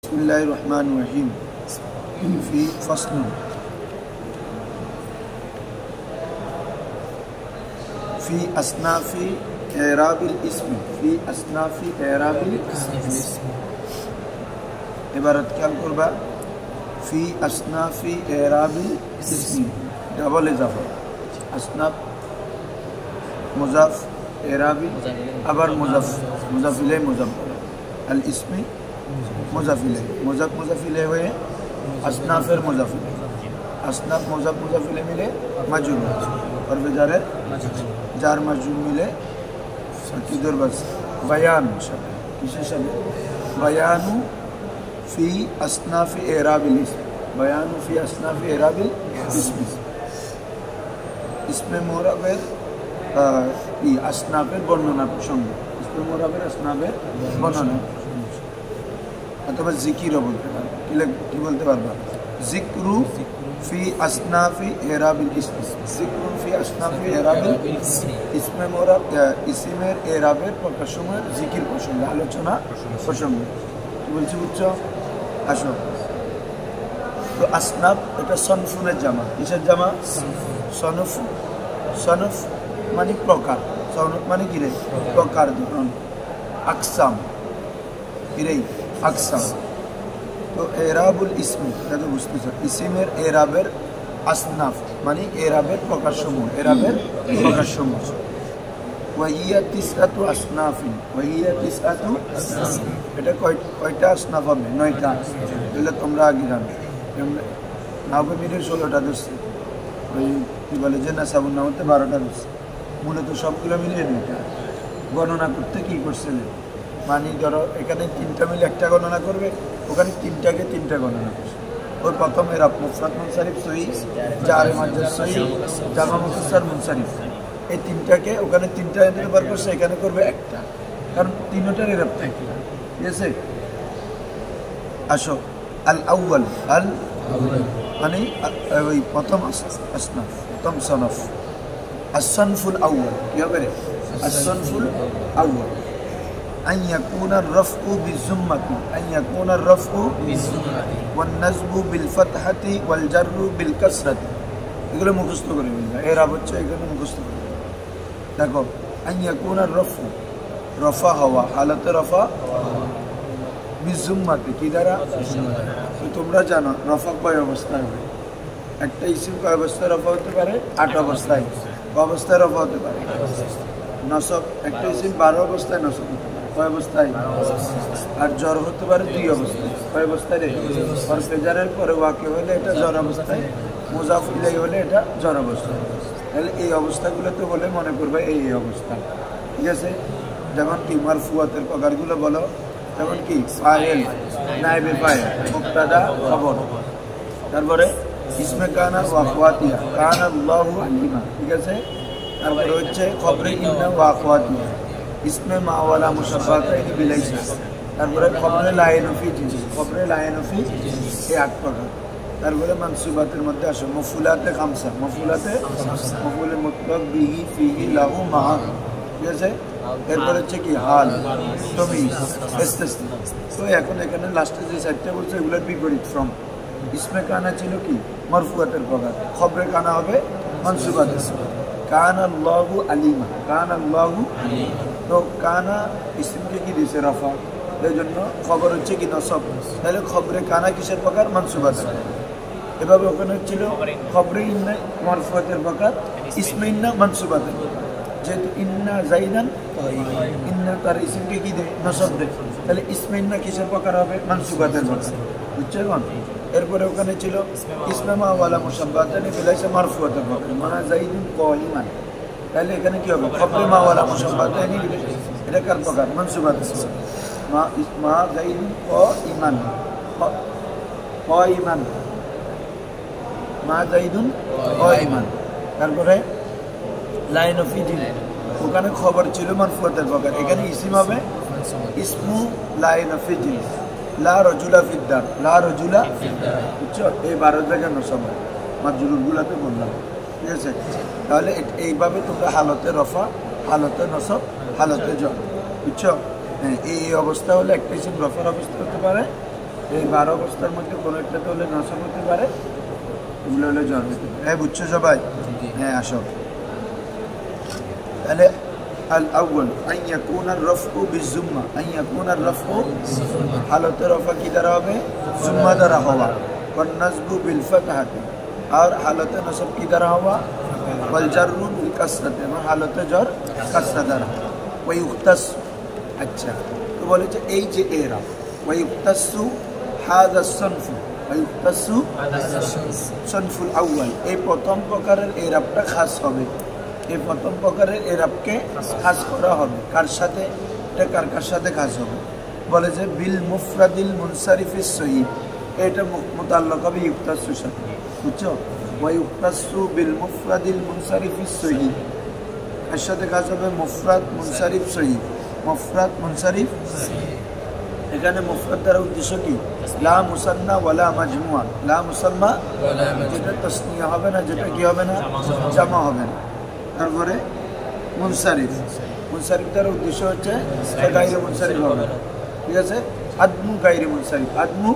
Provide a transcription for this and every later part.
बिस्मिल्लाहिर्रहमानिर्रहीम फी फस्ल फी अस्नाफी एराबिल इस्म फी अस्नाफी एराबिल इबारत क्या करबा फी अस्नाफी एराबिल इस्म डबल इजाफा अस्नाफ मुजाफ एराबी अबर मुजाफ मुजाफिले मुजाफ अल इस्मी मुजाफिले मुजाफ मुजाफिले हुए अस्नाफेर मुजाफिले अस्नाफ मुजाफ मुजाफिले मिले मजूर और बेजारे जार मजूर मिले किधर बस बयान शब्द किसे शब्द बयानु फी अस्नाफी एराबिल इस्म बयानु फी अस्नाफी एराबिल इस्म इसमें मोराबेर अस्नाफेर बर्णना प्रसंग इसमें मोराबेर अस्नाफेर बर्णना अथवा जिक्र बोलते पारो कि बोलते पारबा जिक्रू फी अस्नाफी एराबिल इस्म जिक्रू फी अस्नाफी एराबिल इसमें मोराब इस्मेर एराबेर प्रसंगे जिकिर प्रसंगे आलोचना प्रसंगे कि बोलছি বুঝছো আসো তো আসনাফ এটা সনফুনের জামা কিসের জামা সনফ সনফ মানে প্রকার সনফ মানে কি রে প্রকার ধরন আকসাম কিরেই আকসাম তো এরাবুল ইসমি এটা তো বুঝতেছো ইসমের এরাবের আসনাফ মানে এরাবের প্রকারসমূহ এরাবের প্রকারসমূহ ওয়াহিয়া তিসআতু আসনাফিন ওয়াহিয়া তিসআতু এটা কয়টা আসনাফ হবে 9টা এগুলো তোমরা আগে জানো নাওবে মিলে 16টা ধরছে ওই কি বলে যে না সাবুন নামতে 12টা ধরছে মূলত সবগুলো মিলিয়ে 9টা গণনা করতে কি করছিলেন মানে ধরো এখানে 3টা মিলে একটা গণনা করবে ওখানে 3টাকে 3টা গণনা করবে ওর প্রথম এরাব মুফরাদ মুনসারিফ সহি জারে মাজরুর সহি জামা মুফাসসার মুনসারিফ এই 3টাকে ওখানে 3টা এনে বার করছে এখানে করবে একটা কারণ তিনটার এরাব থাকে ঠিক আছে আসো আল আউয়াল আল মানে ওই প্রথম আসনাফ প্রথম সনফ আসনফুল আউয়াল কি হবে রে আসনফুল আউয়াল أن يكون الرفع بالزمة أن يكون الرفع بالزمة والنصب بالفتحة والجر بالكسرة এগুলো মুখস্থ করে নিবা এরাব হচ্ছে এখানে মুখস্থ করে দেখো أن يكون الرفع রফা হওয়া হালতে রফা بالزمة কি দ্বারা তোমরা জানো রফা কয় অবস্থায় হয় একটা ইসিম কয় অবস্থায় রফা হতে পারে 8 অবস্থায় কয় অবস্থায় রফা হতে পারে নসব একটা ইসিম 12 অবস্থায় নসব হতে পারে কয় অবস্থায় আর জ্বর হতে পারে 2 অবস্থায় কয় অবস্থায় রে আর ফেজারের পরে ওয়াকে হলে এটা জ্বর অবস্থায় মুজাফ ইলাইহি হলে এটা জ্বর অবস্থায় তাহলে এই অবস্থাগুলোতে বলে মনে করবে এই অবস্থা ঠিক আছে যেমন কি মারফুয়াতের প্রকারগুলো বলো যেমন কি ফাইল নাইবে ফাইল মুবতাদা খবর তারপরে ইসমে কানা ওয়া আখওয়াতিহা কানা আল্লাহু আলিমা ঠিক আছে তারপরে হচ্ছে খবরে ইন্না ওয়া আখওয়াতিহা इसमें मावाला मुशब्बाता है बिलाइसा তারপরে খবরে লাইনফি খবরে লাইনফি এই 8 প্রকার তারপরে মানসুবাতের মধ্যে আসে মফুলাতে খামসা মফুলাতে মফুল মুতলাক বিহি ফিহি লাহু মাহা ঠিক আছে এরপর হচ্ছে কি হাল তামিজ ইস্তিসনা তো এখন এখানে লাস্টে যে 4টা বলছে এগুলোর বিপরীত ফ্রম ইসমে কানা ছিল কি মারফুয়াতের প্রকার খবরে কানা হবে মানসুবাতের কানা আল্লাহু আলিমা কানা আল্লাহু আলিমা তো কানা ইসমকে কি দিয়েছে রফা এই জন্য খবর হচ্ছে কি নসব তাহলে খবরে কানা কিসের প্রকার মানসুবাত এভাবে ওখানে হচ্ছিল খবরে ইন্না মারফুয়াতের প্রকার ইসমে ইন্না মানসুবাতের যেহেতু ইন্না জাইদান ইন্না তার ইসমকে কি দেয় নসব দেয় তাহলে ইসমে ইন্না কিসের প্রকার হবে মানসুবাতের প্রকার বুঝছো এখন এরপরে ওখানে ছিল ইসমে মাওয়ালা মুশাব্বাতানি বিলাইসা মারফুয়াতের প্রকার মানে জাইদুন কাইমান তাহলে এখানে কি হবে খবরে মাওয়ালা মুশাব্বাতানি এটা কার প্রকার মানসুবাত মা জাইদুন কাইমান কাইমান মা জাইদুন কাইমান তারপরে লাইন অফ ইদিন ওখানে খবর ছিল মারফুয়াতের প্রকার এখানে ইসিম হবে ইসমু লাইন অফ ইদিন লা রাজুলা ফিদ্দার লা রাজুলা বুঝছো এই 12 জায়গা নসব মাজরুরগুলোতে বললাম ঠিক আছে তাহলে এইভাবে তোমরা হালতে রফা হালতে নসব হালতে জ্বর বুঝছো এই অবস্থা হলে একটা ইসিম রফার অবস্থা হতে পারে এই 12 অবস্থার মধ্যে কোনো একটাতে হলে নসব হতে পারে, এগুলো হলে জ্বর হতে পারে। হ্যাঁ, বুঝছো সবাই? হ্যাঁ, আসো তাহলে আল আউয়াল আন ইয়াকুনা আর-রাফউ বিজ-যুম্মা, আন ইয়াকুনা আর-রাফউ হালতে রফা কি দ্বারা হবে? যুম্মা দ্বারা হওয়া, ওয়ান নাসবু বিল ফাতহাতি আর হালতে নসব কি দ্বারা হওয়া, ওয়াল জাররু বিল কাসরাতি এবং হালতে জ্বর কাসরা দ্বারা। ওয়া ইউখতাস, আচ্ছা তো বলেছে এই যে এরা ওয়া ইউখতাসু হাযা সনফু, ওয়া ইউখতাসু সনফুল আউয়াল, এই প্রথম প্রকারের এরাবটা খাস হবে, এই প্রথম প্রকারের এরাবকে খাস করা হবে। কার সাথে? এটা কার সাথে খাস হবে? বলে যে বিল মুফরাদিল মুনসারিফিস সহিহ, এটা মুতাল্লাক হবে ইউক্তাসুর সাথে, বুঝছো? ওয়া ইউক্তাসু বিল মুফরাদিল মুনসারিফিস সহিহ, এর সাথে খাস হবে মুফরাদ মুনসারিফ সহিহ। মুফরাদ মুনসারিফ, এখানে মুফরাদ দ্বারা উদ্দেশ্য কি? লা মুসান্না ওয়ালা মাজমুআ, লা মুসাম্মা যেটা তাসনিয়া হবে না, যেটা কি হবে না? জামা হবে না। তারপরে মুনসারিফ, মুনসারিফ দ্বারা উদ্দেশ্য হচ্ছে গায়রে মুনসারিফ হবে, ঠিক আছে? আদমু গায়রে মুনসারিফ, আদমু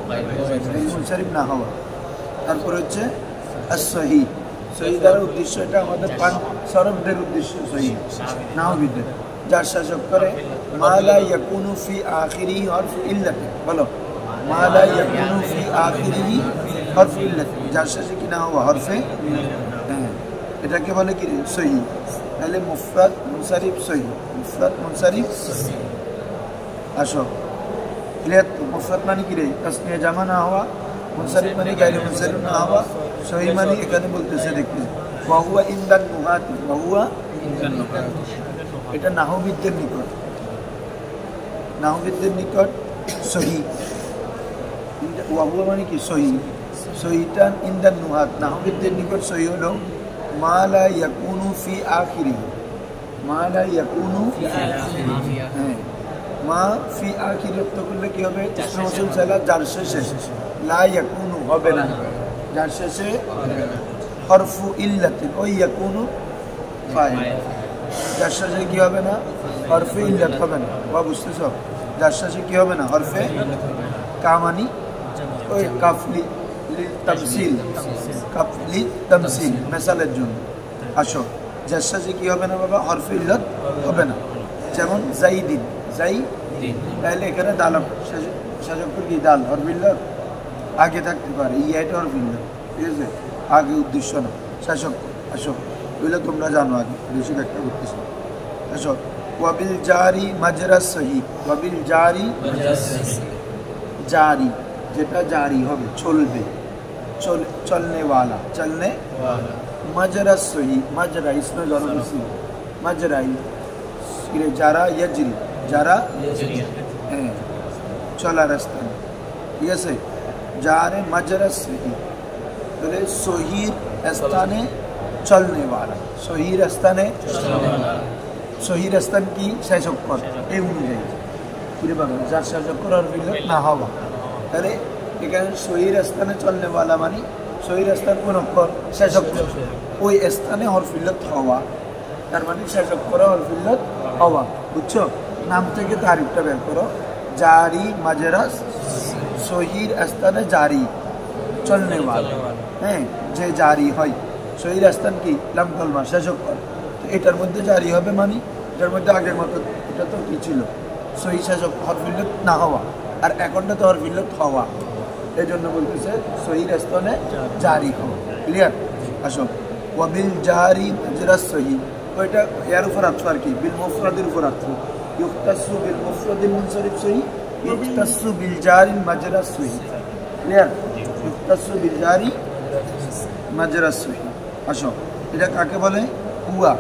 মুনসারিফ না হওয়া। তারপর হচ্ছে as-সহিহ, সহিহ দ্বারা উদ্দেশ্য এটা আমাদের পাঁচ সরবদের উদ্দেশ্য সহিহ নাহবিদের, যার শাসক করে মা লা ইয়াকুনু ফি আখিরিহি হরফ ইল্লাতি, বলো মা লা ইয়াকুনু ফি আখিরিহি হরফ ইল্লাতি, যার শেষে কি না হওয়া হরফে, হ্যাঁ এটাকে বলে কি? সহিহ। তাহলে মুফরাদ মুনসারিফ সহিহ, মুফরাদ মুনসারিফ। আসো ক্লিয়ার তো? মুফরাদ মানে কি রে? তাসনিয়া জামা না হওয়া, মুনসারিফ মানে গায়রে মুনসারিফ না হওয়া, সহিহ মানে এখানে বলতেছে দেখতে ওয়া হুয়া ইনদান নুহাত, ওয়া হুয়া ইনদান নুহাত, এটা নাহবিদদের নিকট, নাহবিদদের নিকট সহিহ। ওয়া হুয়া মানে কি? সহিহ। সহিহটা ইনদান নুহাত, নাহবিদদের নিকট সহিহ হলো মা লা ইয়াকুনু ফি আখিরিহি, মা লা ইয়াকুনু ফি আখিরিহি, হ্যাঁ মা ফি আখিরি রপ্ত করলে কি হবে? ইসমুল সালা, যার শেষে লা ইয়াকুনু হবে না, যার শেষে হরফু ইল্লাতিন, ওই ইয়াকুনু ফাইল, যার শেষে কি হবে না? হরফে ইল্লাত হবে না, বা বুঝতেছ? যার শেষে কি হবে না? হরফে কামানি, ওই কাফলি তামসিল, কাফলি তামসিল মেসালের জন্য। আসো যার শেষে কি হবে না বাবা? হরফে ইল্লাত হবে না। যেমন জাইদিন, জাইদিন, তাহলে এখানে দাল শাসক কি? দাল হরফে ইল্লাত আগে থাকতে পারে, এটা হরফে ইল্লাত, ঠিক আছে? আগে উদ্দেশ্য না, শাসক। আসো এগুলো তোমরা জানো, আগে বেশি ব্যাখ্যা করতেছি। আসো ওয়াবিল জারি মাজরাস সহিহ, ওয়াবিল জারি জারি, যেটা জারি হবে, চলবে, চলনে ওয়ালা, চলনে মাজরাস সহিহ, মাজরা ইসমে জরুরি, মাজরাই যারা ইয়াজরি, যারা হ্যাঁ চলার স্থান, ঠিক আছে? যারে মাজরাস সহিহ, তাহলে সহির স্থানে চলনে ওয়ালা, সহির স্থানে, সহির স্থান কি? শাসকর, এই অনুযায়ী পুরে পাবেন, যার শাসকর হরফ ইল্লাত না হওয়া। তাহলে এখানে সহির স্থানে চলনে ওয়ালা মানে সহির স্থান কোন অক্ষর? শাসকর, ওই স্থানে হরফ ইল্লাত হওয়া, তার মানে শাসকর হরফ ইল্লাত হওয়া, বুঝছো? নাম থেকে তারিফটা বের করো, জারি মাজরাস, সহির স্থানে জারি চলনে ওয়ালা, হ্যাঁ যে জারি হয়, সহির স্থান কি? লাম কলমা, শাসকর, এটার মধ্যে জারি হবে মানে এটার মধ্যে আগের মতো, এটা তো কি ছিল? সহি শাসক হরফ ইল্লাত না হওয়া, আর এখনটা তো হরফ ইল্লাত হওয়া, এই জন্য বলতেছে সহির স্থানে জারি হওয়া। ক্লিয়ার? আসো ওয়াবিল জারি মাজরাস সহিহ, ওইটা এর উপর আত্ম আর কি? বিল মুফরাদের উপর আত্ম, ইউক্তাসু বিল মুফরাদিল মুনসারিফ সহিহ, ইউক্তাসু বিল জারি মাজরাস সহিহ। ক্লিয়ার? ইউক্তাসু বিল জারি মাজরাস সহিহ। আসো এটা কাকে বলে? হুয়া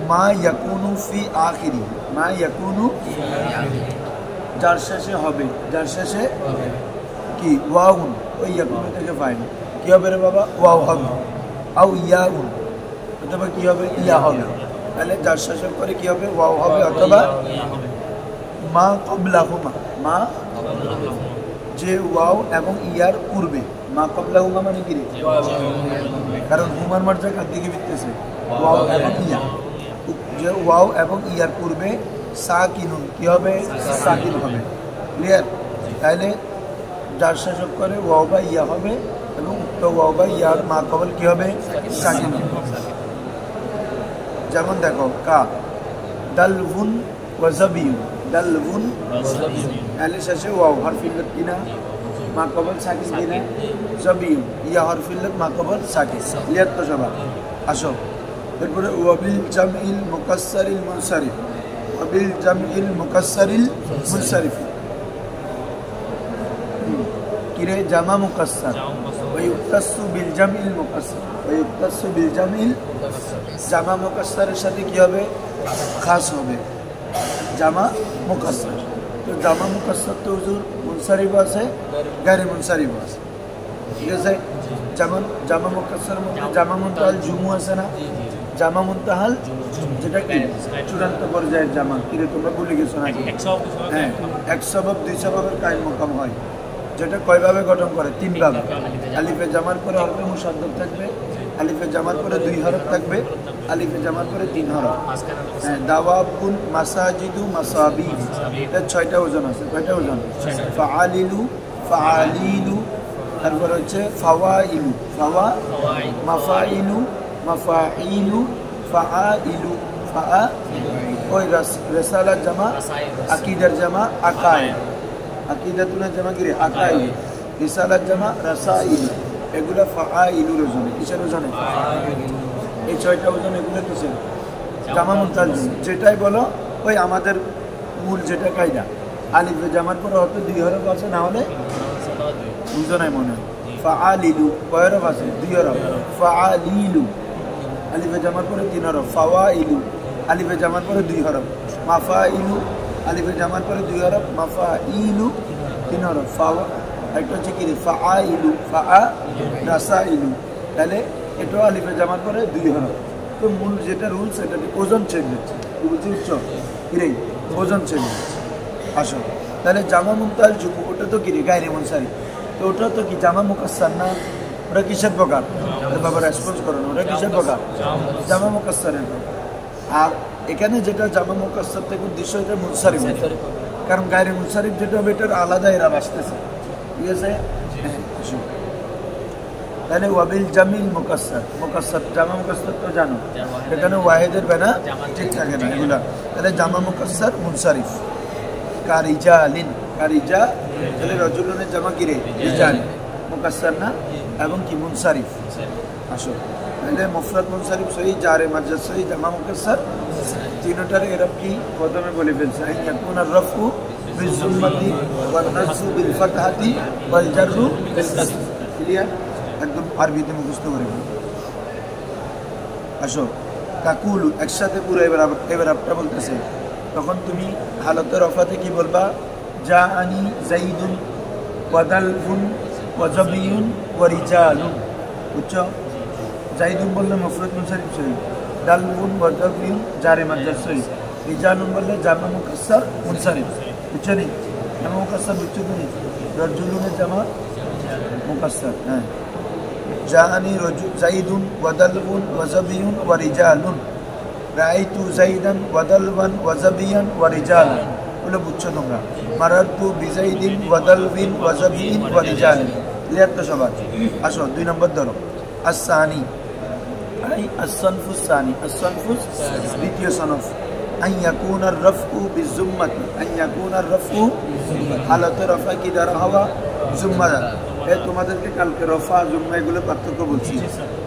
মা ইয়াকুনু ফি আখিরি, মা ইয়াকুনু যার শেষে হবে, যার শেষে কি? ওয়াউন, ওই ইয়াকুনু থেকে ফাইল কি হবে রে বাবা? ওয়াও হবে, আও ইয়াউন অথবা কি হবে? ইয়া হবে। তাহলে যার শেষে করে কি হবে? ওয়াও হবে অথবা মা ক্বাবলাহুমা, মা যে ওয়াও এবং ইয়ার পূর্বে, মা ক্বাবলাহুমা মানে কি রে? কারণ হুমার মর্যাদা কার দিকে বিতেছে? ওয়াও এবং ইয়া, যে ওয়াও এবং ইয়ার পূর্বে সাকিনুন কি হবে? সাকিন হবে। ক্লিয়ার? তাহলে যার শাসক করে ওয়াও বা ইয়া হবে এবং উক্ত ওয়াও বা ইয়ার মা কবল কি হবে সাকিন। যেমন দেখো কা দালবুন ওয়াজাবিয়ুন, দালবুন আলি শেষে ওয়াও হরফিল্লাত কিনা মা কবল সাকিন কিনা, জাবিয়ুন ইয়া হরফিল্লাত মা কবল সাকিন। লিয়াত তো সবা আসো। এরপরে ওয়াবিল জামইল মুকাসসারিল মুনসারিফ, ওয়াবিল জামইল মুকাসসারিল মুনসারিফ কিরে জামা মুকাসসার ওয়ায়ুক্তাসু বিল জামইল মুকাসসার, ওয়ায়ুক্তাসু বিল জামইল জামা মুকাসসারের সাথে কি হবে খাস হবে জামা মুকাসসার। তো জামা মুকাসসার তো হুজুর মুনসারিফ আছে গায়রে মুনসারিফ আছে, ঠিক আছে। যেমন জামা মুকাসসার মধ্যে জামা মুনতাহাল জুমু আছে না, জামা মুনতাহাল যেটা কি চূড়ান্ত পর্যায়ের জামা, কিরে তোমরা ভুলে গেছো নাকি? হ্যাঁ, এক সবাব দুই সবাবের কায়েম মোকাম হয়, যেটা কয়ভাবে গঠন করে তিন ভাবে। আলিফে জামার পরে হরফে মুশাদ্দাদ থাকবে, আলিফে জামার পরে দুই হরফ থাকবে, আলিফে জামার পরে তিন হরফ। হ্যাঁ, দাওয়াবুন মাসাজিদু মাসাবি, এটা 6টা ওজন আছে। কয়টা ওজন? ফাআলিলু ফাআলিলু, তারপর হচ্ছে ফাওয়াইলু ফাওয়া, মাফাইলু মাফাইলু, ফাআইলু ফাআ। ওই রিসালাত জামা, আকীদার জামা আকায়েদ, আকিদাতুনা জামা কি রে আকাইদ, রিসালাত জামা রাসাইল, এগুলা ফাআইলুর ওজনে। কিসের ওজনে? এই 6টা ওজন। এগুলো কিসের? জামা মুনতাহাল যেটাই বলো ওই আমাদের মূল যেটা কায়দা, আলিফে জামার পরে হয়তো দুই হরফ আছে, না হলে বুঝো নাই মনে হয়। ফাআলিলু কয় হরফ আছে? দুই হরফ। ফাআলিলু আলিফে জামার পরে তিন হরফ। ফাওয়াইলু আলিফে জামার পরে দুই হরফ। মাফাইলু আলিফে জামার পরে দুই হরফ। মাফাইলু তিন হরফ। ফাওয়া একটা হচ্ছে কি রে ফাআইলু ফাআ রাসাইলু, তাহলে এটাও আলিফে জামার পরে দুই হরফ। তো মূল যেটা রুল সেটা ওজন চেঞ্জ হচ্ছে, বুঝছ কি রে? ওজন চেঞ্জ হচ্ছে। আসো তাহলে জামা মুনতাহাল জুমু ওটা তো কি রে গায়রে মুনসারিফ, তো ওটা তো কি জামা মুকাসসার না? ওটা কিসের প্রকার? বাবা রেসপন্স করো না, ওটা কিসের প্রকার? জামা মুকাসসারের প্রকার। আর এখানে যেটা জামা মুকাসসার থেকে উদ্দেশ্য এটা মুনসারিফ, কারণ গায়রে মুনসারিফ যেটা হবে এটার আলাদা এরা আসতেছে, ঠিক আছে। তাহলে ওয়াবিল জামিল মুকাসসার, মুকাসসার জামা মুকাসসার তো জানো, এখানে ওয়াহিদের বেনা ঠিক থাকে না এগুলা। তাহলে জামা মুকাসসার মুনসারিফ। কারিজালিন, কারিজা তাহলে রজুলনের জামা কি রে রিজাল, মুকাসসার না এবং কি মুনসারিফ। আসো তাহলে মুফরাদ মুনসারিফ সহি, জারে মাজাজ সহি, জামা মুকাসসার তিনটার এরব কি প্রথমে বলে ফেলছে। আন ইয়াকুনা রাফু বিজুম্মাতি ওয়ান নাসবু বিল ফাতহাতি ওয়াল জাররু বিল কাসর। ক্লিয়ার? একদম আরবিতে মুখস্থ করে ফেলো। আসো তাকুলু একসাথে পুরো এবার আপটা বলতেছে, তখন তুমি হালতের রফাতে কি বলবা? জাআনি যাইদুন ওয়াদালবুন ওয়াজাবিয়ুন ওয়া রিজালুন। বুঝছো? যাইদুন বললে মুফরাদ মুনসারিফ সহি, দালবুন ওয়াজাবিয়ুন জারে মাজাজ সহি, রিজালুন বললে জামা মুকাসসার মুনসারিফ। বুঝছো নি? জামা মুকাসসার বুঝছো তুমি? রজুলুনের জামা মুকাসসার। হ্যাঁ, জাআনি যাইদুন ওয়াদালবুন ওয়াজাবিয়ুন ওয়া রিজালুন, রাআইতু যাইদান ওয়াদালবান ওয়াজাবিয়ান ওয়া রিজালান। বলে বুঝছো তোমরা? মারারতু বিজাইদিন ওয়াদালবিন ওয়াজাবিন ওয়া রিজালান। ক্লিয়ার তো সবার? আসো 2 নম্বর ধরো। আস-সানি আই আস-সানফুস সানি, আস-সানফুস দ্বিতীয় সনফ। আন ইয়াকুনা আর-রাফউ বিজুম্মাতি, আন ইয়াকুনা আর-রাফউ হালাতে রফা কি দ্বারা হওয়া জুম্মা দ্বারা। এই তোমাদেরকে কালকে রফা জুম্মা এগুলো পার্থক্য বলছি।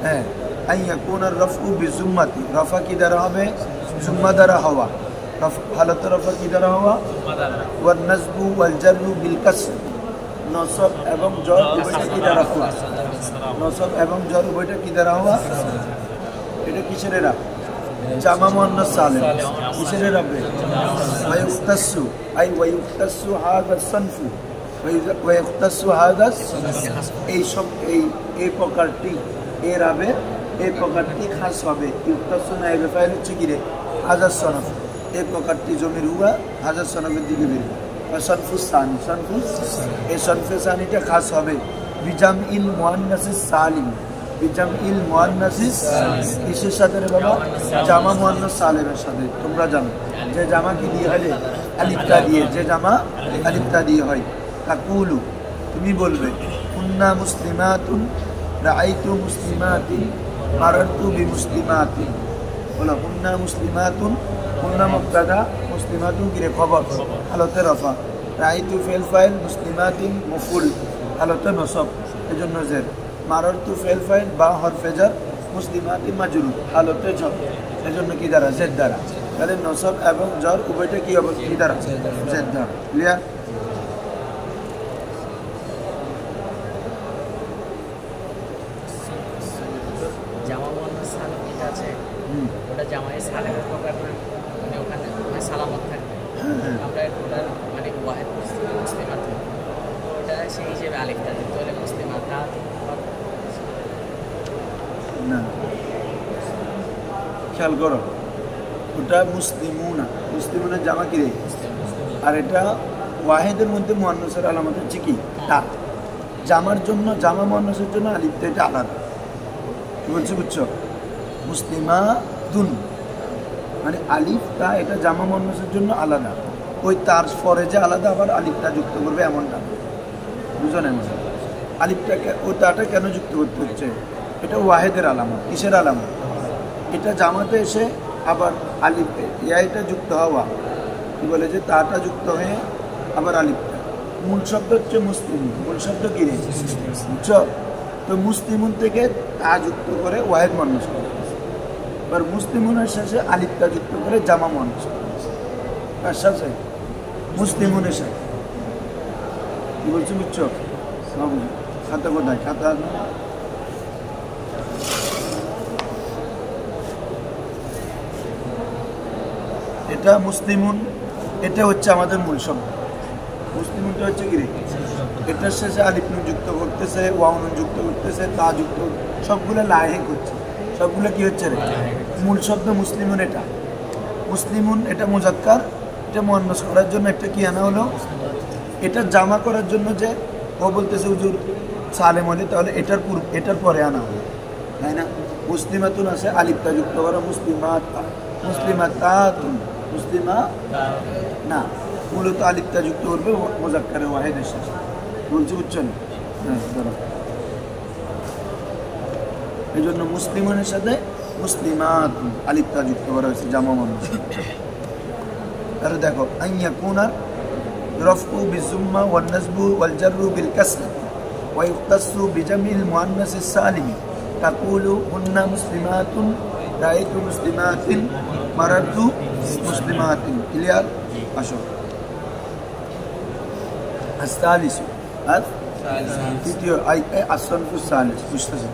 হ্যাঁ, আন ইয়াকুনা আর-রাফউ বিজুম্মাতি, রফা কি দ্বারা হবে? জুম্মা দ্বারা হওয়া। হালাতে রফা কি দ্বারা হওয়া? ওয়ান নাসবু ওয়াল জাররু বিল কাসর, নসব এবং জর উভয়টা কি দ্বারা হওয়া? নসব এবং জর উভয়টা কি দ্বারা হওয়া? এটা কিসের এরা? জামা মুয়ান্নাস সালিম। কিসের এরা? ওয়ায়ুক্তাসু আই ওয়ায়ুক্তাসু হাযা সানফু, ওয়ায়ুক্তাসু হাযা এই সব এই প্রকারটি এর আবে এই প্রকারটি খাস হবে। ইউক্তাসু নাইবে ফাইল হচ্ছে কি রে হাজার সনফ, এই প্রকারটি জমির হুয়া হাজার সনফের দিকে বেরবে। সনফুস সানি, সনফুস এই সনফে সানিটা খাস হবে বিজামইল মুয়ান্নাসিস সালিম, বিজামইল মুয়ান্নাসিস কিসের সাথে রে বাবা? জামা মুয়ান্নাস সালিমের সাথে। তোমরা জানো যে জামা কি দিয়ে হয়? আলিফ তা দিয়ে, যে জামা আলিফ তা দিয়ে হয়। তাকুলু তুমি বলবে কুন্না মুসলিমাতুন রাআইতু মুসলিমাতিন মারারতু বিমুসলিমাতিন। বলো কুন্না মুসলিমাতুন, কুন্না মুবতাদা, মুসলিমাতুন কিরে খবর হালতে রফা, রাআইতু ফেল ফাইল, মুসলিমাতিন মফউল হালতে নসব এজন্য জের, মারারতু ফেল ফাইল বা হরফে জার, মুসলিমাতিন মাজরুর হালতে জর এজন্য কি দ্বারা জেদ দ্বারা। তাহলে নসব এবং জর উভয়টা কি হবে কি দ্বারা জেদ দ্বারা। ক্লিয়ার? জামা মুয়ান্নাস সালাম যেটা আছে ওটা জামায়ে সালামের প্রকার মানে ওখানে সালামত থাকবে, আমরা ওটার মানে ওয়াহিদ মুসলিমাত ওটা সেই হিসেবে আলিফটা দিতে হলে মুসলিমাত না। খেয়াল করো ওটা মুসলিমুনা, মুসলিমুনা জামা কি রে, আর এটা ওয়াহিদের মধ্যে মুয়ান্নাসের আলামত হচ্ছে কি তা। জামার জন্য জামা মুয়ান্নাসের জন্য আলিফটা এটা আলাদা। কি বলছো বুঝছো? মুসলিমা দুন মানে আলিফটা এটা জামা মুয়ান্নাসের জন্য আলাদা, ওই তার পরে যে আলাদা আবার আলিফটা যুক্ত করবে এমনটা বুঝো না। আলিফটাকে ও তাটা কেন যুক্ত করতে হচ্ছে? এটা ওয়াহিদের আলামত। কিসের আলামত? এটা জামাতে এসে আবার আলিফ এটা যুক্ত হওয়া, কি বলে যে তাটা যুক্ত হয়ে আবার আলিফটা। মূল শব্দ হচ্ছে মুসলিম, মূল শব্দ কি রে বুঝছো? তো মুসলিমুন থেকে তা যুক্ত করে ওয়াহিদ মুয়ান্নাস করে, এবার মুসলিমুনের শেষে আলিফটা যুক্ত করে জামা মুয়ান্নাস করে। তার সাথে মুসলিমুনের সাথে কি বলছো বুঝছো? খাতা কোথায়? খাতা এটা মুসলিমুন, এটা হচ্ছে আমাদের মূল শব্দ। মুসলিমুনটা হচ্ছে কি রে, এটার শেষে আলিফ নুন যুক্ত করতেছে, ওয়াও নুন যুক্ত করতেছে, তা যুক্ত, সবগুলো লাহেক হচ্ছে, সবগুলো কি হচ্ছে রে মূল শব্দ মুসলিমুন। এটা মুসলিমুন এটা মুজাক্কার, এটা মুয়ান্নাস করার জন্য একটা কি আনা হলো, এটা জামা করার জন্য যে ও বলতেছে হুজুর সালেম আলী, তাহলে এটার পরে আনা হলো, তাই না? মুসলিমাতুন আছে আলিফটা যুক্ত করা, মুসলিমাত, মুসলিমাতাতুন, মুসলিমা না, মূলত আলিফটা যুক্ত করবে মুজাক্কারে ওয়াহিদের সাথে। বলছি বুঝছেন? হ্যাঁ ধরো এই জন্য মুসলিমানের সাথে মুসলিমাত আলিফটা যুক্ত করা হয়েছে জামা মুয়ান্নাস। তাহলে দেখো আইয়াকুনা রফউ বিজুম্মা ওয়ান নাসবু ওয়াল জাররু বিল কাসর ওয়া ইখতাসু বিজামিল মুয়ান্নাস সালিম তাকুলু হুন্না মুসলিমাতুন রাআইতু মুসলিমাতিন মারারতু মুসলিমাতিন। ক্লিয়ার? আসো الثالث তৃতীয় الصنف الثالث বুঝতেছেন?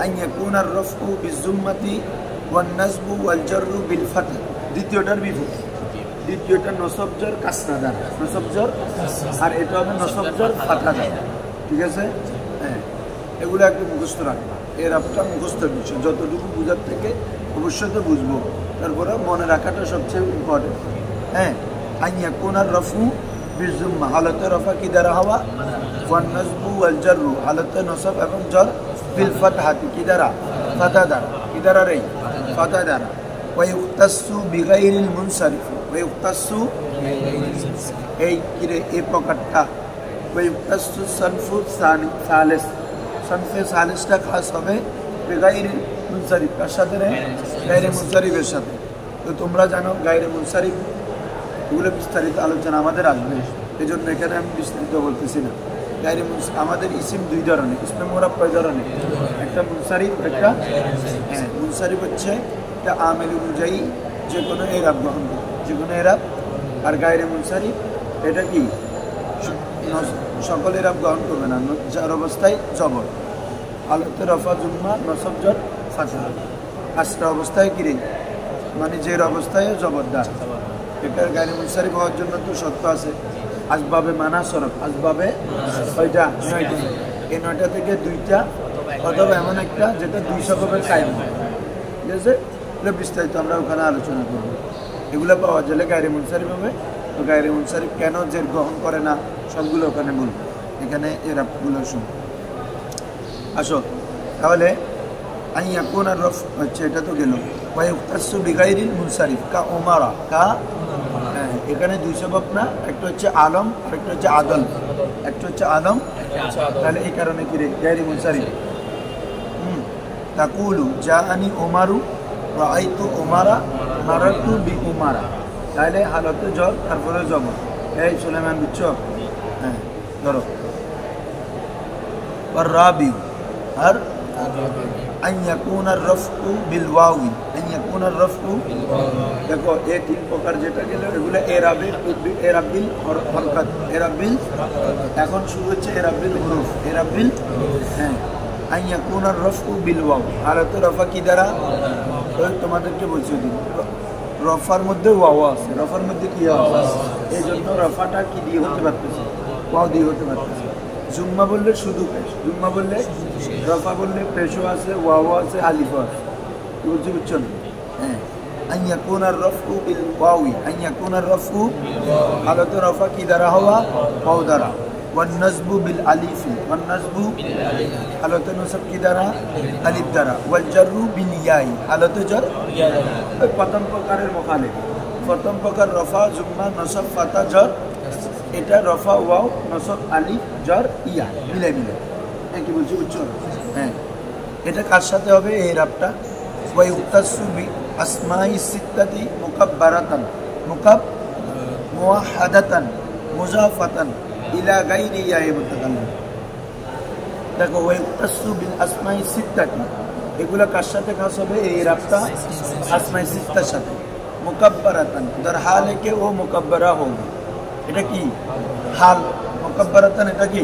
أن يكون الرفع بالضمة والنصب والجر بالفتح। দ্বিতীয়টার বিপরীত, দ্বিতীয়টা নসব জর কাসরা দ্বারা, নসব জর, আর এটা হবে নসব জর ফাতহা দ্বারা। ঠিক আছে? হ্যাঁ, এগুলো একটু মুখস্থ রাখবা। এর আপটা মুখস্থের বিষয়, যতটুকু বুঝার থেকে অবশ্যই তো বুঝবো, তারপরে মনে রাখাটা সবচেয়ে ইম্পর্টেন্ট। হ্যাঁ, أن يكون الرفع بالضمة হালতে রফা কি দ্বারা হওয়া, ওয়ান নাসবু ওয়াল জাররু হালতে নসব এবং জর, বিল ফাতহাতি কি দ্বারা, ফাতহা দ্বারা। কি দ্বারা রে? ফাতহা দ্বারা। ওয়া ইখতাসু বিগাইরিল মুনসারিফ, ওয়া ইখতাসু এই কিরে এই প্রকারটা, ওয়া ইখতাসু সানফু সালিস, সানফে সালিসটা খাস হবে বিগাইরিল মুনসারিফ, কার সাথে রে? গায়রে মুনসারিফের সাথে। তো তোমরা জানো গায়রে মুনসারিফ এগুলো বিস্তারিত আলোচনা আমাদের আসবে, এই জন্য এখানে আমি বিস্তারিত বলতেছি না। গায়রে আমাদের ইসিম দুই ধরনের, ইসমে মুরাব কয় ধরনের? একটা মুনসারিফ, একটা হ্যাঁ মুনসারিফ হচ্ছে এটা আমেল অনুযায়ী যে কোনো এরাব গ্রহণ করবে, যে কোনো এরাব। আর গায়রে মুনসারিফ এটা কি সকল এরাব গ্রহণ করবে না, যার অবস্থায় জবর, হালতে রফা জুম্মা নসব জর ফাতহা, আসরা অবস্থায় কিরে মানে জের অবস্থায় জবরদার। এটার গায়রে মুনসারিফ হওয়ার জন্য তো শর্ত আছে, আসবাবে মানা সরফ, আসবাবে কয়টা? 9টা। এই 9টা থেকে 2টা অথবা এমন একটা যেটা 2 সববের কায়েম হয়। ঠিক আছে? এগুলো বিস্তারিত আমরা ওখানে আলোচনা করব। এগুলো পাওয়া গেলে গায়রে মুনসারিফ হবে। তো গায়রে মুনসারিফ কেন জের গ্রহণ করে না সবগুলো ওখানে বলবো, এখানে এর আপগুলো শুনুন। আসো তাহলে আই ইয়াকুনা রফ হচ্ছে এটা তো গেল, ওয়া ইখতাসু বিগাইরিল মুনসারিফ কা উমারা, কা এখানে 2 সবক না, একটা হচ্ছে আলম আর একটা হচ্ছে আদল, একটা হচ্ছে আলম তাহলে এই কারণে কি রে গায়রি মুনসারিফ। তাকুলু জাআনি উমারু রাআইতু উমারা মারাতু বি উমারা, তাহলে হালতে জর তারপরে জবর। এই সুলাইমান বুঝছো? হ্যাঁ ধরো আর রাবি আর আন ইয়াকুনা আর-রাফউ বিল ওয়াwi, আন ইয়াকুনা আর-রাফউ, দেখো এই তিন প্রকার যেটা গেল এগুলো এরাবিল হরকত, এরাবিল, এখন শুরু হচ্ছে এরাবিল হুরুফ, এরাবিল, হ্যাঁ। আন ইয়াকুনা আর-রাফউ বিল ওয়াw, হালতে রফা কি দ্বারা? ওই তোমাদেরকে বলছি দিন রফার মধ্যে ওয়াও আছে, রফার মধ্যে কি আছে, এই জন্য রফাটা কি দিয়ে হতে পারতেছে? ওয়াও দিয়ে হতে পারতেছে। জুম্মা বললে শুধু পেশ, জুম্মা বললে রফা বললে পেশও আছে, ওয়াও আছে, আলিফও আছে। বুঝছি বুঝছো না? হ্যাঁ। আন ইয়াকুনা আর-রাফউ বিল ওয়াwi, আন ইয়াকুনা আর-রাফউ হালতে রফা কি দ্বারা হওয়া? ওয়াও দ্বারা। ওয়ান নাসবু বিল আলিফি, ওয়ান নাসবু হালতে নসব কি দ্বারা? আলিফ দ্বারা। ওয়াল জাররু বিল ইয়াই, হালতে জর প্রথম প্রকারের মুখালিফ। প্রথম প্রকার রফা জুম্মা নসব ফাতা জর, এটা রফা ওয়াও নসব আলিফ জর ইয়া মিলে মিলে, কি বলছি বুঝছো? হ্যাঁ। এটা কার সাথে হবে এই রাবটা? ওয়া ইউতাসু বি আসমাই সিত্তাতি মুকাব্বারাতান, মুওয়াহহাদাতান মুজাফাতান ইলা গায়রি ইয়াই মুতাকাল্লিম। দেখো ওয়া ইউতাসু বিল আসমাই সিত্তাতি, এগুলা কার সাথে খাস হবে এই রাবটা? আসমাই সিত্তার সাথে। মুকাব্বারাতান দর হালে কে ও মুকাব্বারা হোগা, এটা কি হাল? মুকাব্বারাতান এটা কি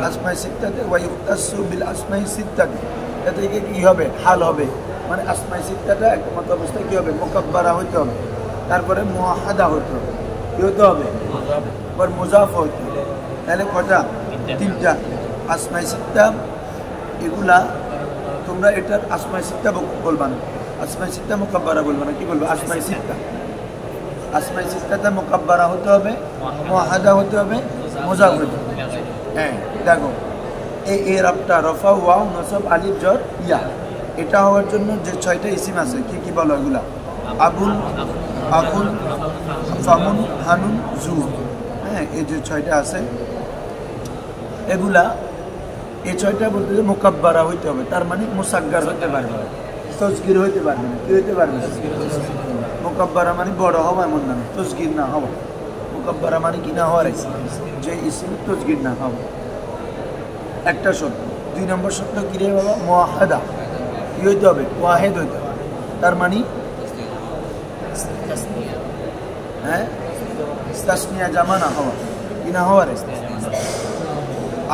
আসমাই সিত্তাতে। ওয়া ইউতাসু বিল আসমাই সিত্তাতে, এটা থেকে কি হবে? হাল হবে, মানে আসমাই সিত্তাটা একমত অবস্থায় কি হবে? মুকাব্বারা হইতে হবে, তারপরে মুওয়াহহাদা হইতে হবে, কি হতে হবে? পর মুজাফ হইতে হবে। তাহলে কটা? তিনটা আসমাই সিত্তা। এগুলা তোমরা এটার আসমাই সিত্তা বলবা না, আসমাই সিত্তা মুকাব্বারা বলবা না, কি বলবো? আসমাই সিত্তা। আসমাই সিত্তাতে মুকাব্বারা হতে হবে, মুওয়াহহাদা হতে হবে, মুজাফ হতে হবে। হ্যাঁ দেখো এই রাবটা রফা ওয়াও নসব আলিফ জর ইয়া, এটা হওয়ার জন্য যে 6টা ইসিম আছে কি কি বলো এগুলা? আবুল, আকুল, ফামুন, হানুন, জু, হ্যাঁ এই যে 6টা আছে এগুলা, এই 6টা বলতে যে মুকাব্বারা হইতে হবে, তার মানে মুসাগগার হতে পারবে, তসগির হইতে পারবে না। কি হইতে পারবে? মুকাব্বারা মানে বড় হওয়া, এমন না, তসগির না হওয়া। মুকাব্বারা মানে কি না হওয়ার, যে ইসিম তসগির না হওয়া। একটা শর্ত। 2 নম্বর শর্ত কি রে বাবা? মুওয়াহহাদা, কি হইতে হবে? ওয়াহিদ হইতে হবে, তার মানে হ্যাঁ তাসনিয়া জামা না হওয়া, কি না হওয়ার।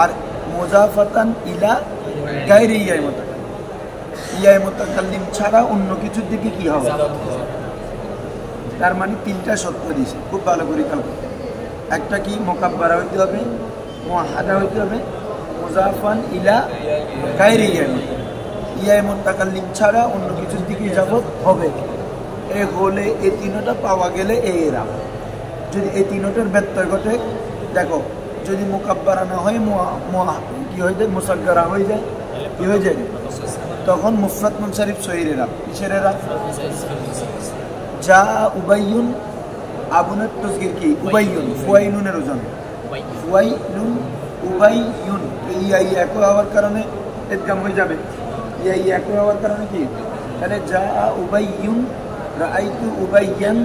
আর মুজাফাতান ইলা গায়রি ইয়াই মুতাকাল্লিম, ইয়াই মুতাকাল্লিম ছাড়া অন্য কিছুর দিকে কি হবে? তার মানে 3টা শর্ত দিয়েছে, খুব ভালো করে খেয়াল করতে। একটা কি? মুকাব্বারা হইতে হবে, মুওয়াহহাদা হইতে হবে, মুজাফান ইলা গায়রি ইয়াই মুতাকাল্লিম ছাড়া অন্য কিছুর দিকে যাব হবে। এ হলে এই 3টা পাওয়া গেলে এই রাব। যদি এই 3টার ব্যত্যয় ঘটে, দেখো যদি মুকাব্বারা না হয় কি হয়ে যায়? মুসাগগারা হয়ে যায়, কি হয়ে যায়? তখন মুফরাদ মুনসারিফ সহির রাব। কিসের রাব? যা উবাইয়ুন, আবুনের তসগির কি? উবাইয়ুন, ফুয়াইলুনের ওজন ফুয়াইলুন, উবাইয়ুন। ইয়া একই হওয়ার কারণে ইদগাম হয়ে যাবে, ইয়া একই হওয়ার কারণে কি? তাহলে যা উবাইয়ুন, রাআইতু উবাইয়ান,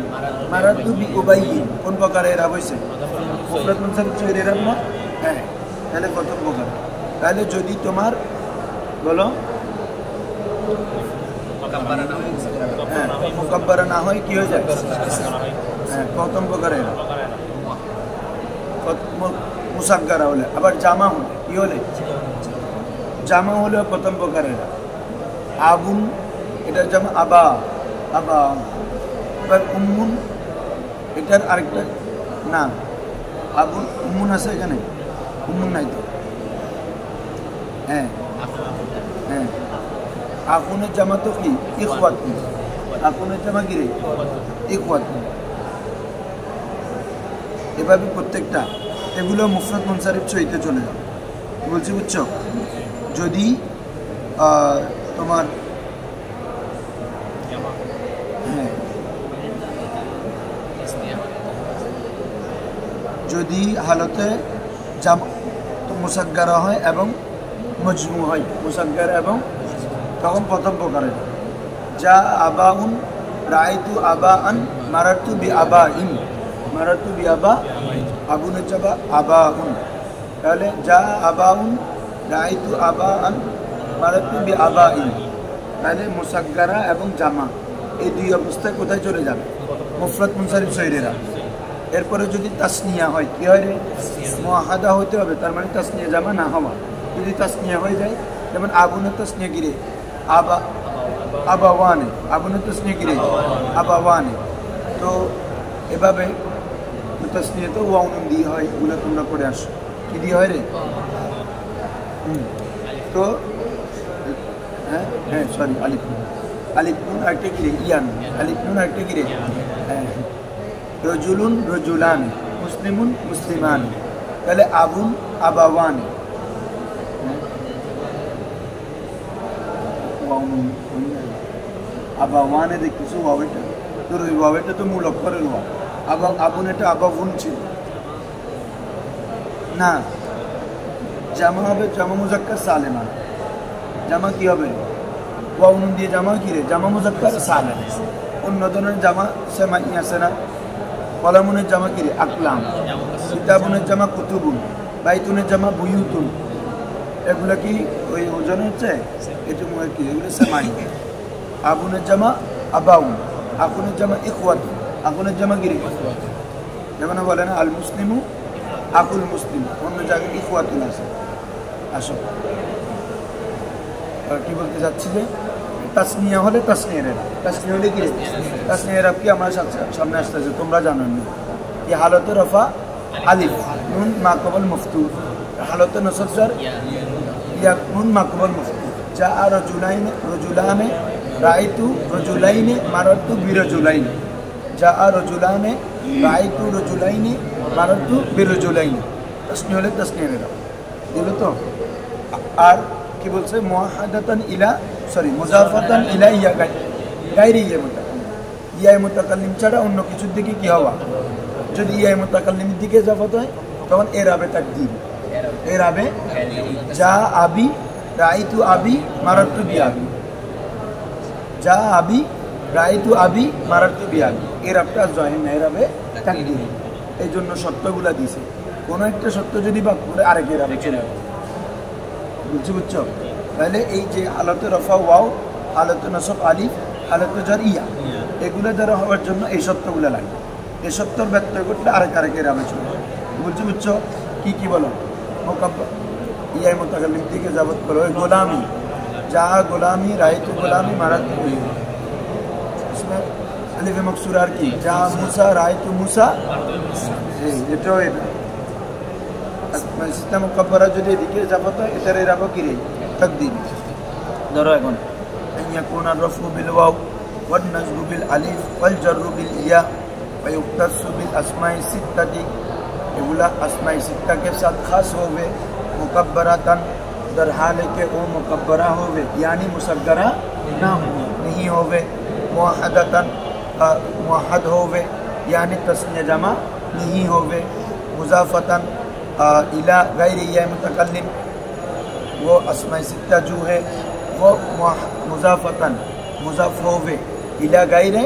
মারাতু বি উবাইয়িন। কোন প্রকারে এরাব হইছে? মুফরাদ মুনসারিফ সহির এরাব না? হ্যাঁ। তাহলে প্রথম প্রকার। তাহলে যদি তোমার বলো হ্যাঁ মুকাব্বারা না হয় কি হয়ে যায়? হ্যাঁ প্রথম প্রকারে মুসাগগারা হলে। আবার জামা হলে কি হলে? জামা হলে প্রথম প্রকারের। আবুন এটার জামা আবা, আবা। এবার উম্মুন এটার আরেকটা না, আবুন উম্মুন আছে এখানে? উম্মুন নাই তো। হ্যাঁ হ্যাঁ। আকুনের জামা তো কি? ইখওয়াতুন। আকুনের জামা কি রে? ইখওয়াতুন। এভাবে প্রত্যেকটা, এগুলো মুফরাদ মুনসারিফ সহিতে চলে যাবে। বলছি বুঝছো? যদি তোমার হ্যাঁ যদি হালতে জামা মুসাগ্গারা হয় এবং মজমু হয়, মুসাগ্গারা এবং তখন প্রথম প্রকারের যা আবাউন রাআইতু আবাআন মারারতু বিআবাইন, মারারতু বিআবা আবুনের যাবা আবাউন, তাহলে যা আবাউন রাআইতু আবাআন মারারতু বিআবাইন, তাহলে মুসাগ্গারা এবং জামা এই দুই অবস্থায় কোথায় চলে যাবে? মুফরাদ মুনসারিফ সহিরেরা। এরপরে যদি তাসনিয়া হয় কি হয় রে? মুআহাদা হতে হবে, তার মানে তাসনিয়া জামা না হওয়া। যদি তাসনিয়া হয়ে যায়, যেমন আবুনের তাসনিয়া গিরে আবা আবাওয়ানে, আবুনের তাসনিয়া গিরে আবাওয়ানে, তো এভাবে তাসনিয়া তো ওয়াউন দিয়ে হয়, এগুলো তোমরা পড়ে আসো। কি দিয়ে হয় রে? তো হ্যাঁ হ্যাঁ সরি আলিফ নুন, আলিফ নুন আরেকটা গিরে ইয়ান, আলিফ নুন আরেকটা গিরে হ্যাঁ, রজুলুন রজুলান, মুসলিমুন মুসলিমান, তাহলে আবুন আবাওয়ান, আবাওয়ানে দেখতেছো ওয়াবেটা, তোর ওই ওয়াবেটা তো মূল অক্ষরের ওয়া, আবুন এটা আবাবুন ছিল না। জামা হবে জামা মুজাক্কার সালেমান, জামা কি হবে? ওয়াউন দিয়ে জামা কি রে? জামা মুজাক্কার সালেম। অন্য ধরনের জামা সেমাই আছে না? কলামুনের জামা কি রে? আকলাম। কিতাবুনের জামা কুতুবুন, বাইতুনের জামা বুয়ুতুন, এগুলা কি ওই ওজন হচ্ছে? এটা মনে কি এগুলো সেমাই। আবুনের জামা আবাউন, আকুনের জামা ইখওয়াত, আকুনের জামা কি রে? যেমন বলে না আল মুসলিমু আকুল মুসলিম, অন্য জায়গায় ইখওয়াতুন আছে। আসো কি বলতে চাচ্ছি যে তাসনিয়া হলে তাসনিয়ার এরাব, তাসনিয়া হলে কি রে? তাসনিয়ার এরাব কি আমার সামনে আসতেছে, তোমরা জানো না কি? হালত রফা আলিফ নুন মাকবুল মফতুহ, হালত নসব জার ইয়া নুন মাকবুল মফতুহ। যা রজুলাইন রজুলানে রাআইতু রজুলাইনে মারারতু বিরজুলাইনে, যা রজুলানে রাআইতু রজুলাইনে মারারতু বিরজুলাইনে, তাসনিয়া হলে তাসনিয়ার এরাব দিল তো। আর কি বলছে? মুআহাদাতান ইলা সরি মুজাফাতান ইলা ইয়া গায়রি ইয়া মুতাকাল্লিম, ইয়া মুতাকাল্লিম ছাড়া অন্য কিছুর দিকে কি হওয়া? যদি ইয়া মুতাকাল্লিমের দিকে ইজাফত হয় তখন এরাবে তাকদীর, এরাবে যা আবি রাআইতু আবি মারারতু বিআবি, যা আবি রাআইতু আবি মারারতু বিআবি, এরাবটা জয়েন না, এরাবে তাকদীর। এই জন্য সত্যগুলা দিছে, কোনো একটা সত্য যদি বাদ করে আরেক এরাবে চলে যাবে। বুঝছো? তাহলে এই যে হালতে রফা ওয়াও, হালতে নসব আলিফ, হালতে জার ইয়া, এগুলো দ্বারা হওয়ার জন্য এই সত্যগুলো লাগে। এই সত্যর ব্যত্যয় করলে আরেক এরাবে চলে। বুঝছো? কি কি বলো? মোকাব্বা ইয়াই মুতাকাল্লিম থেকে যাবত করো। ওই গোলামি, যা গোলামি রাআইতু গোলামি মারারতু আলিফে মকসুর। আর কি? যা মুসা রাআইতু মুসা, এটাও এটা সিস্টেম মুকাব্বারা যদি এদিকে যাবত হয় এটার এরাবো কি রে? তাকদীর। ধরো এখন ইয়াকুন আর-রাফু বিল ওয়াও ওয়ান নাজবু বিল আলিফ ওয়াল জাররু বিল ইয়া ওয়া ইউক্তাসু বিল আসমাই সিত্তাতি, এগুলা আসমাই সিত্তা के साथ खास होवे। मुकब्बरातन दर हाले के ओ मुकब्बरा होवे, यानी मुसग्गरा ना हो नहीं होवे। मुआहदतन मुआहद होवे, यानी तस्निया जमा नहीं होवे। मुजाफतन इला गैर या मुतकल्लिम, वो अस्माए सित्ता जो है वो मुजाफतन मुजाफ होवे इला गैर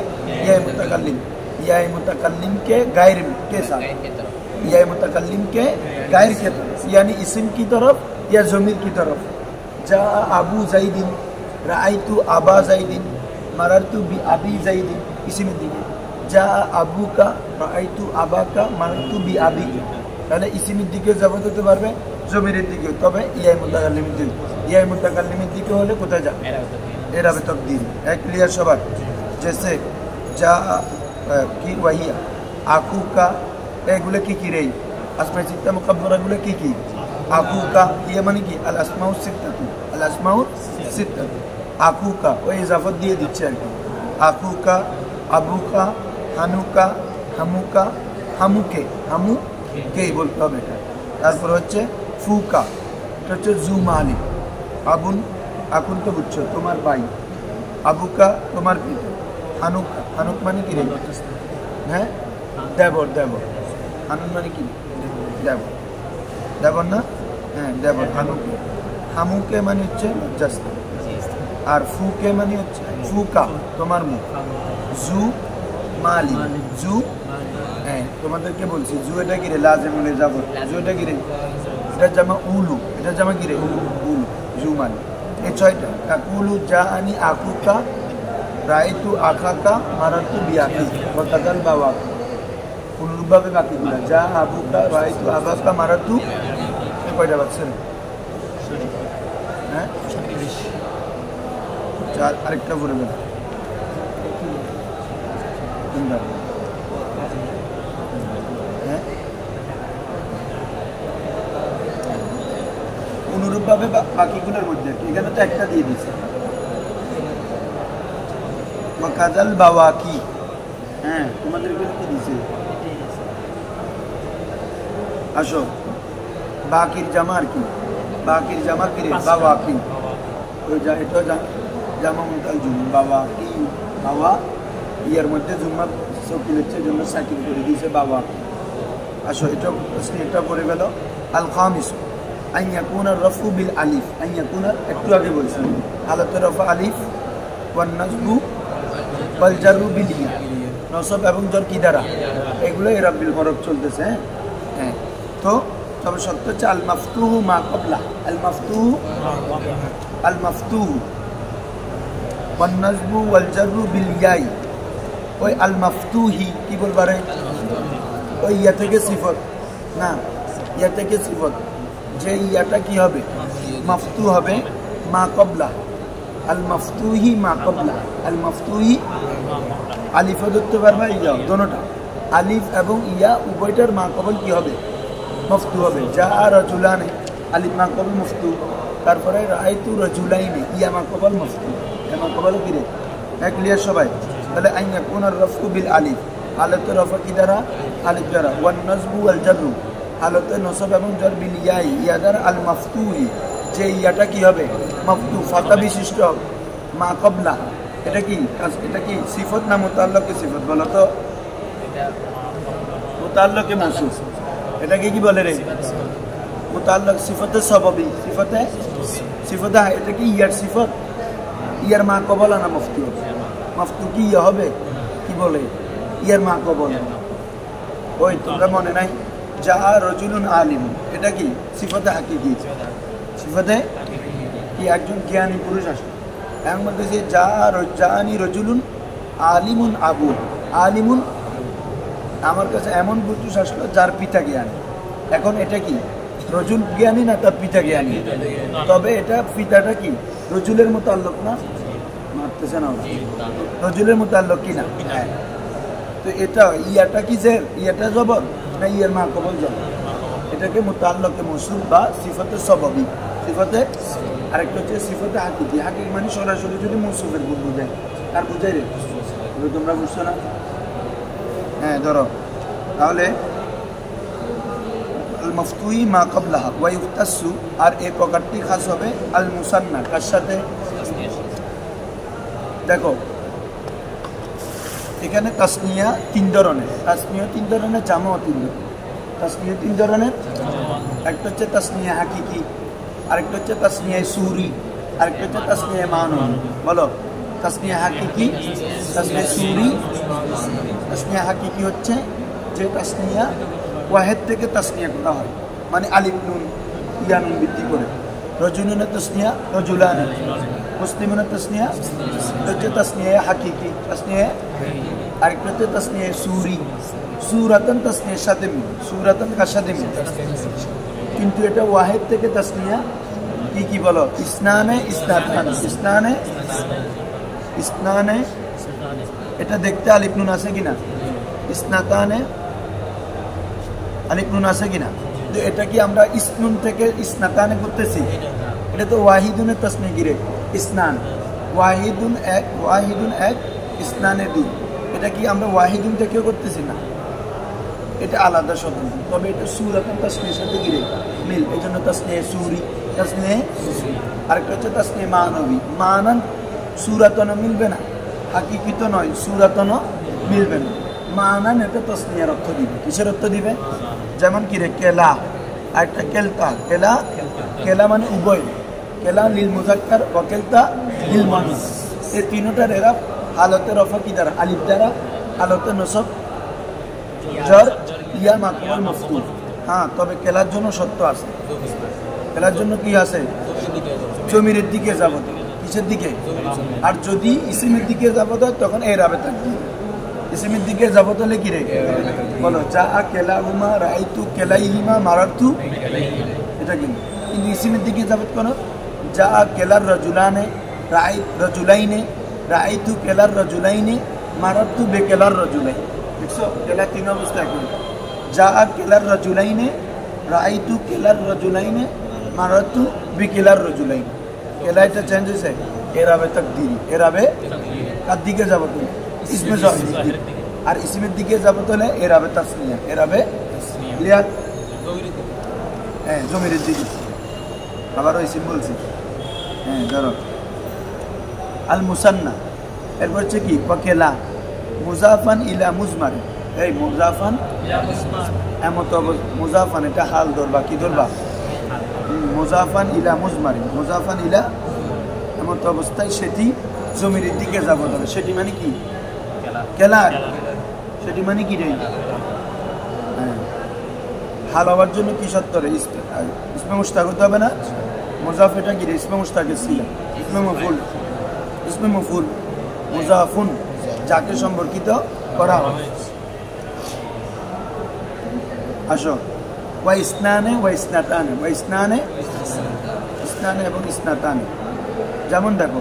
या मुतकल्लिम, या मुतकल्लिम के गैर के साथ, या मुतकल्लिम के गैर के तरफ, यानी इस्म की तरफ या ज़मीर की तरफ। जा अबू ज़ैदिन राआइतु अबा ज़ैदिन मररतु बि अबी ज़ैदिन, इसी में दिखे। जा अबू का राआइतु अबा का मररतु बि अबी का, তাহলে ইসিমের দিকে যাবত হতে পারবে, জমিরের দিকে, তবে ইয়াই মুতাকাল্লিমের দিকে। ইয়াই মুতাকাল্লিমের দিকে হলে কোথায় যাবে? এরাবে তাকদীর। এক ক্লিয়ার সবার? জেসে যা কি ওয়াহিয়া আকু কা, এগুলো কি কি রে? আসমাই সিত্তা মুকাব্বারাগুলো কি কি? আকু কা ইয়ে মানে কি? আল আসমাউ সিত্তাতু, আল আসমাউ সিত্তাতু। আকু কা ওই ইজাফত দিয়ে দিচ্ছে আর কি। আকু কা, আবু কা, হানু কা, হামু কা, হামুকে, হামু কে বলতে হবে এটা। তারপর হচ্ছে ফুকা, এটা হচ্ছে জুমালি। আবুন, আকুন তো বুঝছো তোমার ভাই, আবুকা তোমার পিতা, হানুক, হানুক মানে কি রে? হ্যাঁ দেবর, দেবর। হানুন মানে কি? দেবর, দেবর না? হ্যাঁ দেবর হানুকে, হামুকে মানে হচ্ছে লজ্জাস্থান, আর ফুকে মানে হচ্ছে ফুকা তোমার মুখ, জু মালি, জু হ্যাঁ তোমাদেরকে বলছি জু এটা কিরে লাজেমুলে যাব, জু এটা কিরে, এটা জামা উলু, এটা জামা কিরে উলু, জু মালি। এই ছয়টা কাকুলু যা আনি আকুকা রাইতু আখাকা মারাতু বিয়াকি গতকাল বাবা, অনুরূপভাবে বাকিগুলা যা আবুকা রাইতু আবাকা মারাতু, কয়টা পাচ্ছেন? হ্যাঁ চার, আরেকটা পড়ে গেল হ্যাঁ অনুরূপভাবে বাকিগুলোর মধ্যে এখানে তো একটা দিয়ে দিচ্ছে কাজাল বাবা কি, হ্যাঁ তোমাদেরকে কি দিছে? আসো বাকির জামা আর কি, বাকির জামা কি রে বাবা কি, ওই যা এটা জামা মুতাল জুম বাবা কি, বাবা ইয়ার মধ্যে জুম্মা সকিলের জন্য সাকিব করে দিয়েছে বাবা। আসো এটা এটা করে গেল আল খামিস আন ইয়াকুনা রাফু বিল আলিফ, আন ইয়াকুনা একটু আগে বলছি হালাতে রফা আলিফ ওয়ান নাসবু ওয়াল জারু বিল ইয়া, নসব এবং জর কি দ্বারা, এগুলো ইরাবিল হরফ চলতেছে। হ্যাঁ তো তবে সত্য হচ্ছে আল মাফতুহু মা ক্বাবলা, আল মাফতুহু, আল মাফতুহু ওয়ান নাসবু ওয়াল জারু বিল ইয়াই, ওই আল মাফতুহি কি বলবারে, ওই ইয়া থেকে সিফত না, ইয়া থেকে সিফত, যে ইয়াটা কি হবে মাফতু হবে মা ক্বাবলা, আল মাফতুহি মা ক্বাবলা, আল মাফতুহি আলিফ ধরতে পারবা ইয়া দোনোটা, আলিফ এবং ইয়া উভয়টার মা ক্বাবল কি হবে মফতু হবে। যা রাজুলানে আলিফ মা ক্বাবল মফতু, তারপরে রাআইতু রাজুলাইনি ইয়া মা ক্বাবল মফতু, ইয়া মা ক্বাবল কি রে, এক ক্লিয়ার সবাই? তাহলে আন ইয়াকুনা রাফু বিল আলিফ, হালাতে রফা কি দ্বারা, আলিফ দ্বারা, ওয়ান নাসবু ওয়াল জারু হালাতে নসব এবং জর বিল ইয়াই, ইয়া দ্বারা, আল মাফতুহি যে ইয়াটা কি হবে মাফতু ফাতা বিশিষ্ট মা ক্বাবলা, এটা কি, এটা কি সিফত না মুতাআল্লিক সিফত বলো তো? মুতাআল্লিক মাসুফ, এটাকে কি বলে রে মুতাআল্লিক সিফতে সবাবি, সিফতে সিফতে, এটা কি ইয়ার সিফত, ইয়ার মা ক্বাবল না মাফতু, মাফতু কি ইয়া হবে কি বলে ইয়ার মা ক্বাবল। ওই তোমরা মনে নাই যা রজুলুন আলিম, এটা কি সিফতে হাকিকি, সিফতে কি একজন জ্ঞানী পুরুষ আসে, এমন বলতেছে যা জানি রজুলুন আলিমুন আবু, আলিমুন আমার কাছে এমন পুরুষ আসলো যার পিতা জ্ঞানী। এখন এটা কি রজুল জ্ঞানী না তার পিতা জ্ঞানী, তবে এটা পিতাটা কি রজুলের মুতাআল্লিক না, মারতেছে না রজুলের মুতাআল্লিক কি না, হ্যাঁ তো এটা ইয়াটা কি যে ইয়াটা জবর না ইয়ার মা ক্বাবল জবর, এটাকে মুতাআল্লিক মাসুফ বা সিফতে সবাবি, সিফতে, আরেকটা হচ্ছে সিফতে হাকিকি, হাকিকি মানে সরাসরি যদি মৌসুফের গুণ বোঝায়, আর বুঝাই রে তোমরা বুঝছো না? হ্যাঁ ধরো তাহলে আল মাফতুহি মা ক্বাবলাহা ওয়া ইফতাসু, আর এই প্রকারটি খাস হবে আল মুসান্না কার সাথে, দেখো এখানে তাসনিয়া তিন ধরনের, তাসনিয়া তিন ধরনের, জামাও তিন ধরনের, তাসনিয়া তিন ধরনের, একটা হচ্ছে তাসনিয়া হাকিকি, আরেকটা হচ্ছে তাসনিয়া সুরি, আরেকটা হচ্ছে তাসনিয়া মানবী। বলো তাসনিয়া হাকিকি, তাসনিয়া সুরি, তাসনিয়া হাকিকি হচ্ছে যে তাসনিয়া ওয়াহেদ থেকে তাসনিয়া করা হয়, মানে আলিফ নুন ইয়া নুন বৃদ্ধি করে, রজুলুনের তাসনিয়া রজুলান, মুসলিমের তাসনিয়া হচ্ছে তাসনিয়া হাকিকি, তাসনিয়া, আরেকটা হচ্ছে তাসনিয়া সুরি, সুরাতান তাসনিয়ার সাথে মিল, সুরাতান কার সাথে মিল, কিন্তু এটা ওয়াহেদ থেকে তাসনিয়া কি কি বলো, ইসনানে ইসনাতান, ইসনানে ইসনানে, এটা দেখতে আলিফ নুন আছে কিনা, ইসনাতানে আলিফ নুন আছে কিনা, তো এটা কি আমরা ইসনুন থেকে ইসনাতানে করতেছি, এটা তো ওয়াহিদুনের তাসনিয়া গিরে, ইসনান ওয়াহিদুন এক, ওয়াহিদুন এক ইসনানে দুই, এটা কি আমরা ওয়াহিদুন থেকেও করতেছি না, এটা আলাদা শব্দ, তবে এটা সুরাতান তাসনিয়ার সাথে গিরে মিল, এই জন্য তাসনিয়া সুরি, তাসনিয়া, আরেকটা হচ্ছে তাসনিয়া মানবী, মানান সুরাতনও মিলবে না, হাকিকিত নয় সুরাতনও মিলবে না, মানান এটা তাসনিয়ার অর্থ দিবে, কিসের অর্থ দিবে, যেমন কি রে কেলা আর একটা কেলতা, কেলা কেলা মানে উভয়, কেলা লিল মুজাক্কার ও কেলতা লিল মুয়ান্নাস। এই তিনটার এরাব হালতে রফা কি দ্বারা? আলিফ দ্বারা, হালতে নসব জর, ইয়া মাকবুল মফতুল। হ্যাঁ, তবে কেলার জন্য সত্য আছে। কেলার জন্য কি আছে? জমিরের দিকে যাবত। কিসের দিকে? আর যদি ইসিমের দিকে যাবত হয় তখন এরাবে থাকবে। ইসিমের দিকে যাবত হলে কি রে? বলো, যা কেলাহুমা রাইতু কেলাইহিমা মারারতু, এটা কিন্তু। কিন্তু ইসিমের দিকে যাবত করো, যা কেলার রাজুলানে রাই রাজুলাইনে, রাইতু কেলার রাজুলাইনে, মারারতু বেকেলার রাজুলাইন। দেখছো, কেলা তিন অবস্থা এখন। যা কেলার রাজুলাইনে, রাইতু কেলার রাজুলাইনে, মারারতু বেকেলার রাজুলাইন। কেলা এটা চেঞ্জ হয়েছে, এরাবে তাকদীরি। এরাবে কার দিকে যাবো তুমি? ইসমে জাহিরের দিকে। আর ইসমের দিকে যাবো তাহলে এরাবে তাসনিয়া। এরাবে ক্লিয়ার? হ্যাঁ, জমিরের দিকে। আবারও ইসিম বলছি। হ্যাঁ, ধরো আল মুসান্না, এরপর হচ্ছে কি? কেলা মুজাফান ইলা মুজমার। এই মুজাফান এমত মুজাফান, এটা হাল ধরবা, কি ধরবা? মুজাফান ইলা মুজমারি। মুজাফান ইলা এমত অবস্থায় সেটি জমির দিকে যাব তবে সেটি মানে কি? কেলা। সেটি মানে কি রে? হ্যাঁ, হাল হওয়ার জন্য কি শর্ত রে? ইসমে মুশতাক হতে হবে না? মুজাফ এটা কি রে? ইসমে মুশতাকের ছিল। ইসমে মফুল, ইসমে মফুল মুজাফুন, যাকে সম্পর্কিত করা হয়। আসো, ওয়া ইসনানে ওয়া ইসনাতানে, ওয়া ইসনানে, ইসনানে এবং ইসনাতানে। যেমন দেখো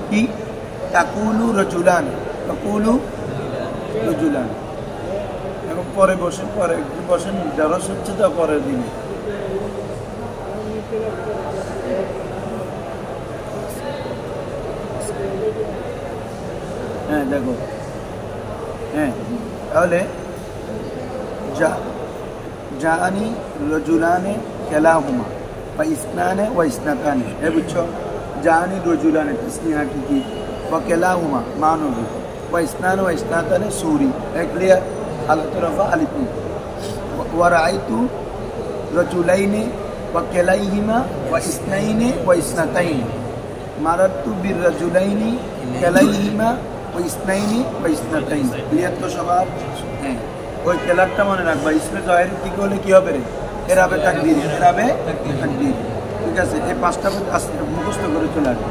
কি? তাকুলু রজুলানে, তাকুলু রজুলানে। এবং পরে বসেন, পরে একটু বসেন, জরস হচ্ছে তো পরের দিনে। হ্যাঁ, দেখো। হ্যাঁ, তাহলে জানি রজুলানে কেলাহুমা বা ইসনানে ওয়া ইসনাতানে। এ বুঝছো? জানি রজুলানে তসনিয়া কি? বা কেলাহুমা মানবী, ওয়া ইসনানে ওয়া ইসনাতানে সুরি। ক্লিয়ার? হালত রফা আলিফ। ওয়া রাআইতু রজুলাইনে ওয়া কেলাইহিমা ওয়া ইসনাইনে ওয়া ইসনাতাইনে, মারারতু বির রজুলাইনি কেলাইহিমা ওয়া ইসনাইনি ওয়া ইসনাতাইনে। ক্লিয়ার তো সবার? হ্যাঁ, ওই কেলারটা মনে রাখবা। ইসমে জাহিরের দিকে হলে কি হবে রে? এরাবে তাকদীর, এরাবে তাকদীর। ঠিক আছে, এই পাঁচটা মুখস্থ করে চলে আসবে।